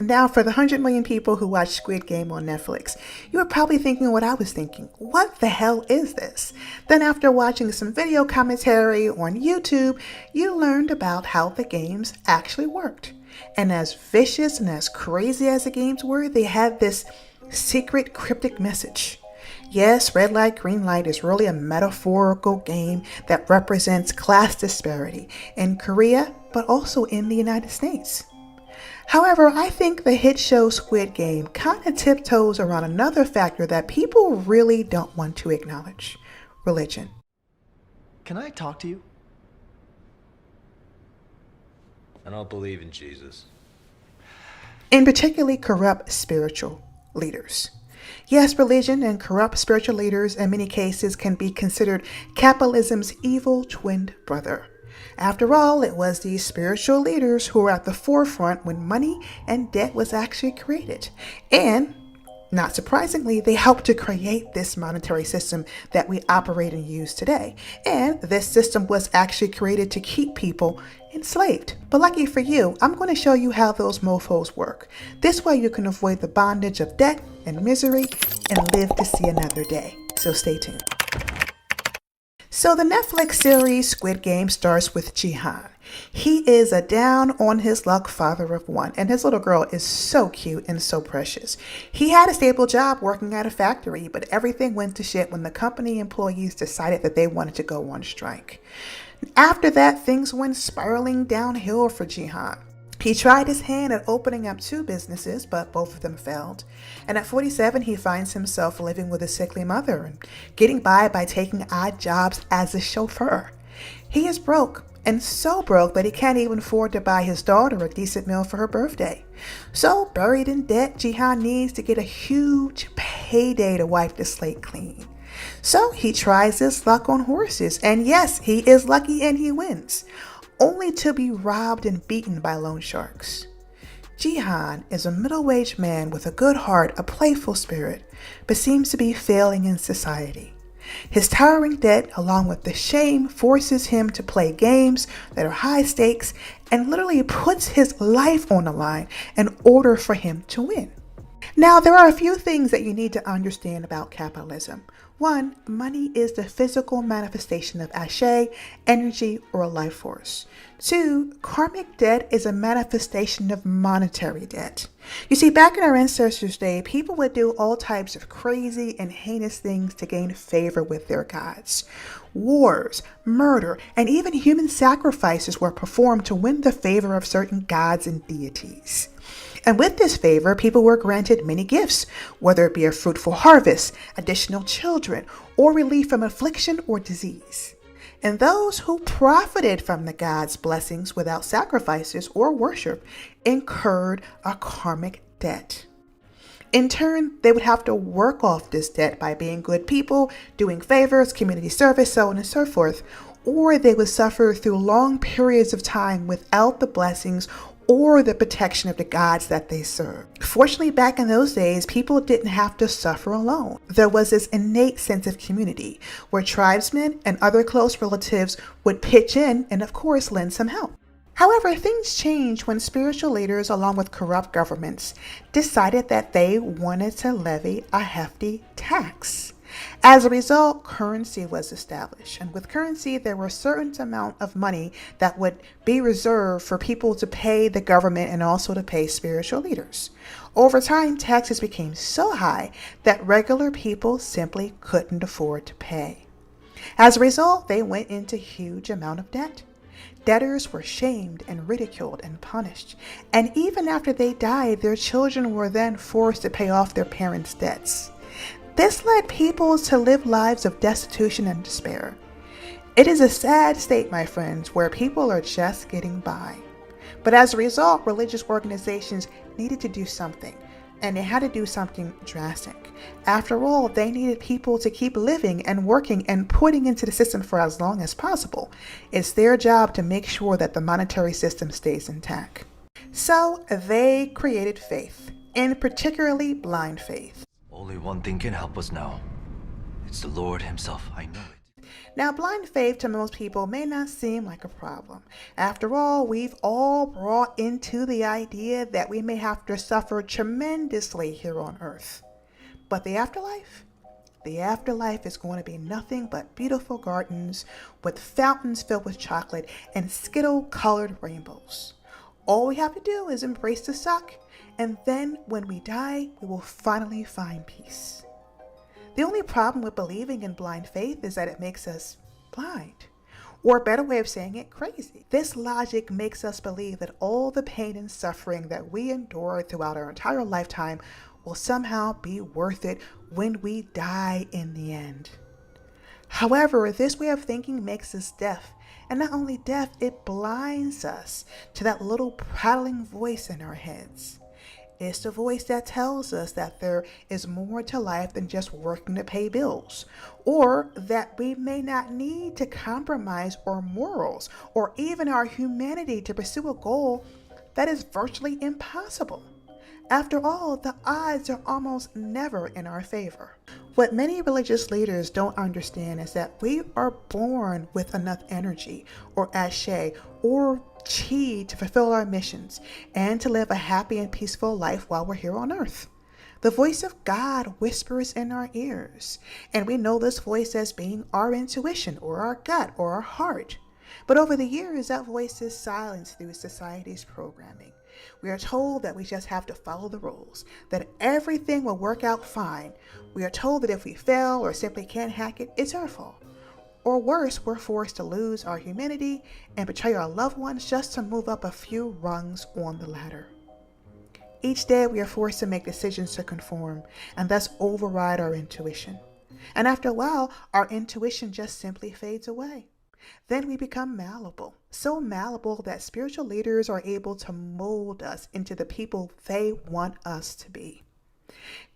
Now, for the 100 million people who watch Squid Game on Netflix, you are probably thinking what I was thinking. What the hell is this? Then after watching some video commentary on YouTube, you learned about how the games actually worked. And as vicious and as crazy as the games were, they had this secret cryptic message. Yes, red light, green light is really a metaphorical game that represents class disparity in Korea, but also in the United States. However, I think the hit show Squid Game kind of tiptoes around another factor that people really don't want to acknowledge: religion. Can I talk to you? I don't believe in Jesus. And particularly corrupt spiritual leaders. Yes, religion and corrupt spiritual leaders in many cases can be considered capitalism's evil twin brother. After all, it was these spiritual leaders who were at the forefront when money and debt was actually created. And, not surprisingly, they helped to create this monetary system that we operate and use today. And this system was actually created to keep people enslaved. But lucky for you, I'm going to show you how those mofos work. This way you can avoid the bondage of debt and misery and live to see another day. So stay tuned. So the Netflix series Squid Game starts with Jihan. He is a down on his luck father of one, and his little girl is so cute and so precious. He had a stable job working at a factory, but everything went to shit when the company employees decided that they wanted to go on strike. After that, things went spiraling downhill for Jihan. He tried his hand at opening up 2 businesses, but both of them failed. And at 47, he finds himself living with a sickly mother and getting by taking odd jobs as a chauffeur. He is broke, and so broke that he can't even afford to buy his daughter a decent meal for her birthday. So, buried in debt, Jihan needs to get a huge payday to wipe the slate clean. So he tries his luck on horses, and yes, he is lucky and he wins, only to be robbed and beaten by loan sharks. Jihan is a middle-aged man with a good heart, a playful spirit, but seems to be failing in society. His towering debt, along with the shame, forces him to play games that are high stakes and literally puts his life on the line in order for him to win. Now, there are a few things that you need to understand about capitalism. 1, money is the physical manifestation of ashe, energy, or life force. 2, karmic debt is a manifestation of monetary debt. You see, back in our ancestors' day, people would do all types of crazy and heinous things to gain favor with their gods. Wars, murder, and even human sacrifices were performed to win the favor of certain gods and deities. And with this favor, people were granted many gifts, whether it be a fruitful harvest, additional children, or relief from affliction or disease. And those who profited from the gods' blessings without sacrifices or worship incurred a karmic debt. In turn, they would have to work off this debt by being good people, doing favors, community service, so on and so forth, or they would suffer through long periods of time without the blessings or the protection of the gods that they serve. Fortunately, back in those days, people didn't have to suffer alone. There was this innate sense of community where tribesmen and other close relatives would pitch in and, of course, lend some help. However, things changed when spiritual leaders, along with corrupt governments, decided that they wanted to levy a hefty tax. As a result, currency was established, and with currency there were a certain amount of money that would be reserved for people to pay the government and also to pay spiritual leaders. Over time, taxes became so high that regular people simply couldn't afford to pay. As a result, they went into huge amount of debt. Debtors were shamed and ridiculed and punished, and even after they died, their children were then forced to pay off their parents' debts. This led people to live lives of destitution and despair. It is a sad state, my friends, where people are just getting by. But as a result, religious organizations needed to do something, and they had to do something drastic. After all, they needed people to keep living and working and putting into the system for as long as possible. It's their job to make sure that the monetary system stays intact. So they created faith, and particularly blind faith. Only one thing can help us now. It's the Lord himself, I know it. Now, blind faith to most people may not seem like a problem. After all, we've all brought into the idea that we may have to suffer tremendously here on earth. But the afterlife? The afterlife is going to be nothing but beautiful gardens with fountains filled with chocolate and Skittle-colored rainbows. All we have to do is embrace the suck, and then when we die, we will finally find peace. The only problem with believing in blind faith is that it makes us blind. Or a better way of saying it, crazy. This logic makes us believe that all the pain and suffering that we endure throughout our entire lifetime will somehow be worth it when we die in the end. However, this way of thinking makes us deaf. And not only deaf, it blinds us to that little prattling voice in our heads. It's the voice that tells us that there is more to life than just working to pay bills, or that we may not need to compromise our morals or even our humanity to pursue a goal that is virtually impossible. After all, the odds are almost never in our favor. What many religious leaders don't understand is that we are born with enough energy or ashe or chi to fulfill our missions and to live a happy and peaceful life while we're here on earth. The voice of God whispers in our ears, and we know this voice as being our intuition or our gut or our heart. But over the years, that voice is silenced through society's programming. We are told that we just have to follow the rules, that everything will work out fine. We are told that if we fail or simply can't hack it, it's our fault. Or worse, we're forced to lose our humanity and betray our loved ones just to move up a few rungs on the ladder. Each day we are forced to make decisions to conform and thus override our intuition. And after a while, our intuition just simply fades away. Then we become malleable, so malleable that spiritual leaders are able to mold us into the people they want us to be.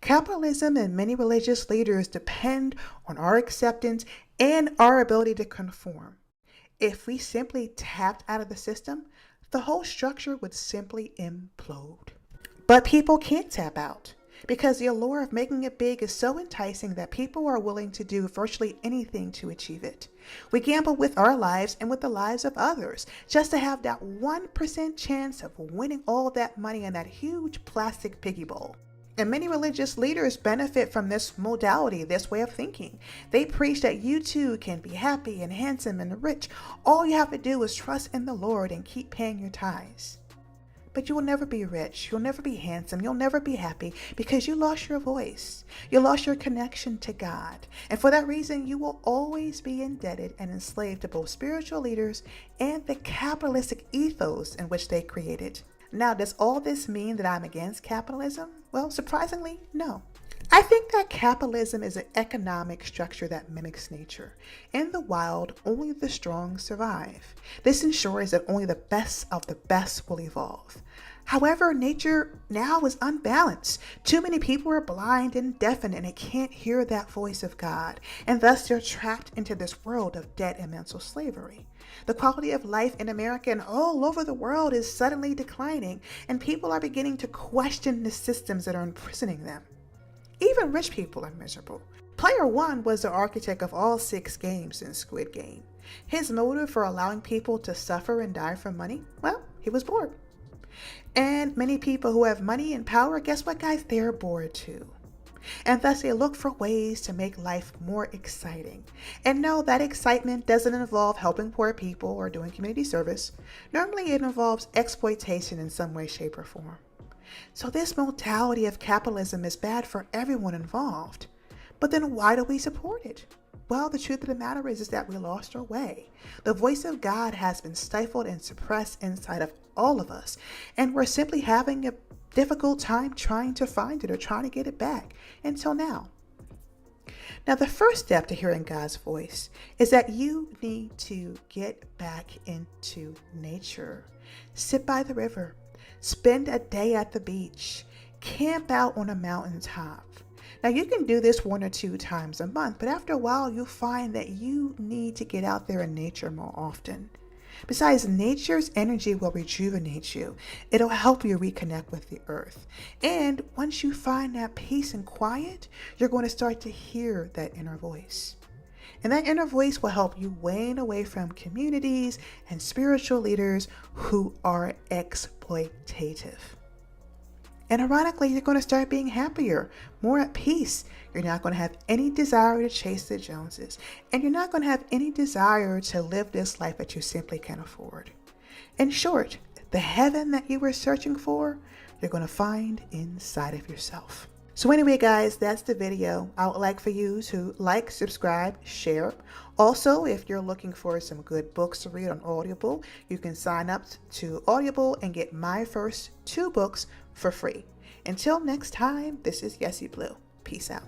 Capitalism and many religious leaders depend on our acceptance and our ability to conform. If we simply tapped out of the system, the whole structure would simply implode. But people can't tap out because the allure of making it big is so enticing that people are willing to do virtually anything to achieve it. We gamble with our lives and with the lives of others just to have that 1% chance of winning all that money in that huge plastic piggy bowl. And many religious leaders benefit from this modality, this way of thinking. They preach that you too can be happy and handsome and rich. All you have to do is trust in the Lord and keep paying your tithes. But you will never be rich, you'll never be handsome, you'll never be happy because you lost your voice. You lost your connection to God. And for that reason, you will always be indebted and enslaved to both spiritual leaders and the capitalistic ethos in which they created. Now, does all this mean that I'm against capitalism? Well, surprisingly, no. I think that capitalism is an economic structure that mimics nature. In the wild, only the strong survive. This ensures that only the best of the best will evolve. However, nature now is unbalanced. Too many people are blind and deafened and they can't hear that voice of God, and thus they're trapped into this world of debt and mental slavery. The quality of life in America and all over the world is suddenly declining, and people are beginning to question the systems that are imprisoning them. Even rich people are miserable. Player 1 was the architect of all 6 games in Squid Game. His motive for allowing people to suffer and die for money? Well, he was bored. And many people who have money and power, guess what, guys? They're bored too. And thus they look for ways to make life more exciting. And no, that excitement doesn't involve helping poor people or doing community service. Normally it involves exploitation in some way, shape, or form. So this modality of capitalism is bad for everyone involved. But then why do we support it? Well, the truth of the matter is that we lost our way. The voice of God has been stifled and suppressed inside of all of us, and we're simply having a difficult time trying to find it or trying to get it back until now. Now, the first step to hearing God's voice is that you need to get back into nature. Sit by the river. Spend a day at the beach. Camp out on a mountaintop. Now, you can do this 1 or 2 times a month, but after a while, you'll find that you need to get out there in nature more often. Besides, nature's energy will rejuvenate you. It'll help you reconnect with the earth. And once you find that peace and quiet, you're going to start to hear that inner voice. And that inner voice will help you wane away from communities and spiritual leaders who are exploitative. And ironically, you're going to start being happier, more at peace. You're not going to have any desire to chase the Joneses. And you're not going to have any desire to live this life that you simply can't afford. In short, the heaven that you were searching for, you're going to find inside of yourself. So anyway, guys, that's the video. I would like for you to like, subscribe, share. Also, if you're looking for some good books to read on Audible, you can sign up to Audible and get my first 2 books for free. Until next time, this is Yessie Blue. Peace out.